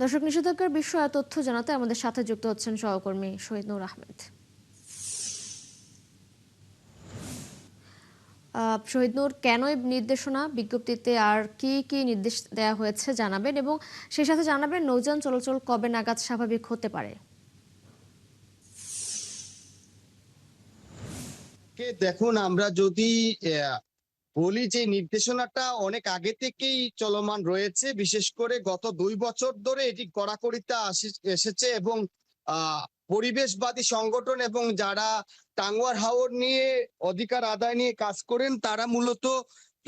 দর্শক, নিষেধাজ্ঞার বিষয়ে তথ্য জানাতে আমাদের সাথে যুক্ত হচ্ছেন সহকর্মী শহীদ নূর আহমেদ। শহীদ নূর, কেন এই নির্দেশনা, বিজ্ঞপ্তিতে আর কি কি নির্দেশ দেওয়া হয়েছে জানাবেন, এবং সেই সাথে জানাবেন নৌযান চলাচল কবে নাগাদ স্বাভাবিক হতে পারে? দেখুন, আমরা যদি বলি যে নির্দেশনাটা অনেক আগে থেকেই চলমান রয়েছে, বিশেষ করে গত ২ বছর ধরে এটি কড়াকড়িতে এসেছে এবং আহ পরিবেশবাদী সংগঠন এবং যারা টাঙ্গুয়ার হাওর নিয়ে অধিকার আদায় নিয়ে কাজ করেন তারা মূলত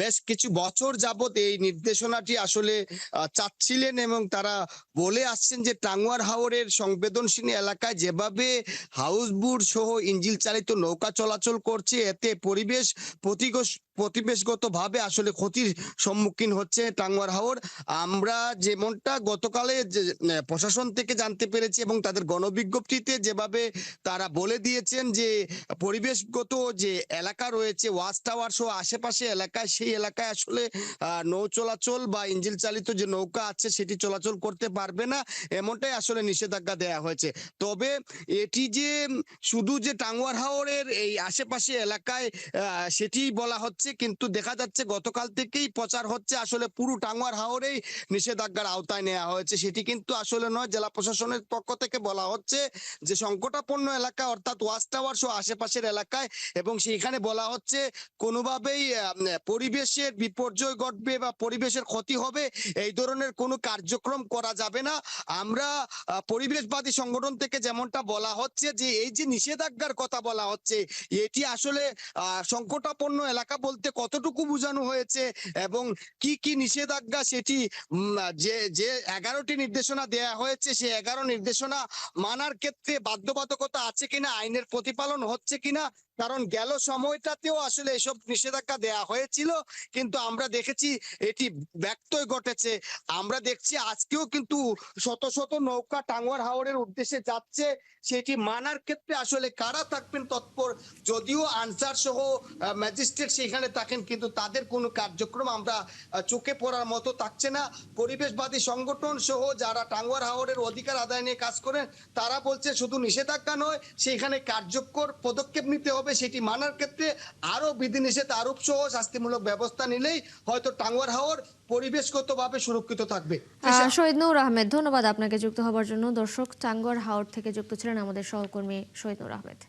বেশ কিছু বছর যাবত এই নির্দেশনাটি আসলে চাচ্ছিলেন এবং তারা বলে আসছেন যে টাঙ্গুয়ার হাওরের সংবেদনশীল এলাকায় যেভাবে হাউসবোট সহ ইঞ্জিল চালিত নৌকা চলাচল করছে, এতে পরিবেশগতভাবে আসলে ক্ষতির সম্মুখীন হচ্ছে টাঙ্গুয়ার হাওর। আমরা যেমনটা গতকালে প্রশাসন থেকে জানতে পেরেছি এবং তাদের গণবিজ্ঞপ্তিতে যেভাবে তারা বলে দিয়েছেন যে পরিবেশগত যে এলাকা রয়েছে ওয়াচ টাওয়ার সহ আশেপাশে এলাকায়, সেই এলাকায় আসলে নৌ চলাচল বা ইঞ্জিন চালিত যে নৌকা আছে সেটি চলাচল করতে পারবে না, এমনটাই আসলে নিষেধাজ্ঞা দেয়া হয়েছে। তবে এটি যে শুধু যে টাঙ্গুয়ার হাওরের এই আশেপাশে এলাকায় সেটি বলা হচ্ছে, কিন্তু দেখা যাচ্ছে গতকাল থেকেই প্রচার হচ্ছে আসলে পুরো টাঙ্গুয়ার হাওরেই নিষেধাজ্ঞার আওতায় নেওয়া হয়েছে। সেটি কিন্তু আসলে নয়, জেলা প্রশাসনের পক্ষ থেকে বলা হচ্ছে যে সংকটাপন্ন এলাকা অর্থাৎ ওয়াচ টাওয়ার সহ আশেপাশের এলাকায়, এবং সেখানে বলা হচ্ছে কোনোভাবেই পরিবেশের বিপর্যয় ঘটবে বা পরিবেশের ক্ষতি হবে এই ধরনের কোনো কার্যক্রম করা যাবে না। আমরা পরিবেশবাদী সংগঠন থেকে যেমনটা বলা হচ্ছে যে এই যে নিষেধাজ্ঞার কথা বলা হচ্ছে, এটি আসলে সংকটাপন্ন এলাকা বলতে কতটুকু বোঝানো হয়েছে এবং কি কি নিষেধাজ্ঞা সেটি যে যে 11টি নির্দেশনা দেয়া হয়েছে সেই 11 নির্দেশনা মানার ক্ষেত্রে বাধ্যবাধকতা আছে কিনা, আইনের প্রতিপালন হচ্ছে কিনা। কারণ গেল সময়টাতেও আসলে এসব নিষেধাজ্ঞা দেয়া হয়েছিল, কিন্তু আমরা দেখেছি এটি ব্যত্যয় ঘটেছে। আমরা দেখছি আজকেও কিন্তু শত শত নৌকা টাঙ্গুয়ার হাওরের উদ্দেশ্যে যাচ্ছে, সেটি মানার ক্ষেত্রে আসলে কারা থাকবেন তৎপর? যদিও আনসার সহ ম্যাজিস্ট্রেট সেখানে থাকেন, কিন্তু তাদের কোনো কার্যক্রম আমরা চোখে পড়ার মতো থাকছে না। পরিবেশবাদী সংগঠন সহ যারা টাঙ্গুয়ার হাওরের অধিকার আদায় নিয়ে কাজ করেন তারা বলছে শুধু নিষেধাজ্ঞা নয়, সেখানে কার্যকর পদক্ষেপ নিতে হবে। সেটি মানার ক্ষেত্রে আরো বিধিনিষেধ আরোপ সহ শাস্তিমূলক ব্যবস্থা নিলেই হয়তো টাঙ্গুয়ার হাওর পরিবেশগতভাবে সুরক্ষিত থাকবে। শহীদ নূর আহমেদ, ধন্যবাদ আপনাকে যুক্ত হবার জন্য। দর্শক, টাঙ্গুয়ার হাওর থেকে যুক্ত ছিলেন আমাদের সহকর্মী শহীদ নূর আহমেদ।